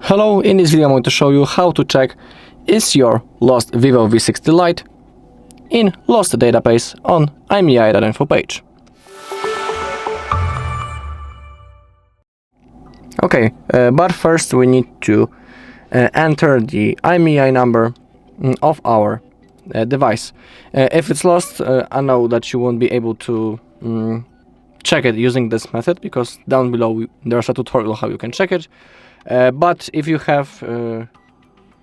Hello, in this video I'm going to show you how to check is your lost VIVO V60 Lite in lost database on IMEI.info page. Okay, but first we need to enter the IMEI number of our device. If it's lost, I know that you won't be able to check it using this method, because down below there's a tutorial how you can check it. But if you have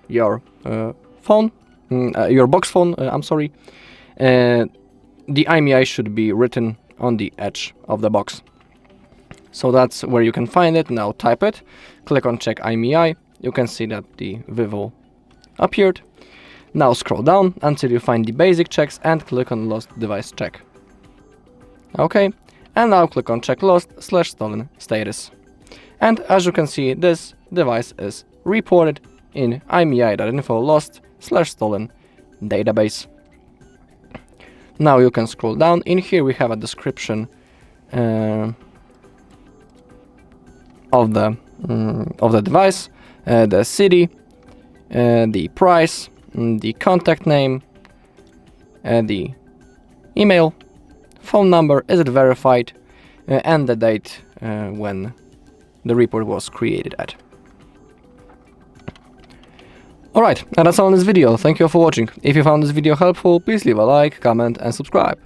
your phone, your box phone, the IMEI should be written on the edge of the box. So that's where you can find it. Now type it, click on check IMEI. You can see that the VIVO appeared. Now scroll down until you find the basic checks and click on lost device check. Okay, and now click on check lost/stolen status. And as you can see, this device is reported in IMEI.info lost/stolen database. Now you can scroll down. In here we have a description of the device, the city, the price, the contact name, the email, phone number, is it verified, and the date when the report was created at. Alright, and that's all in this video. Thank you for watching. If you found this video helpful, please leave a like, comment and subscribe.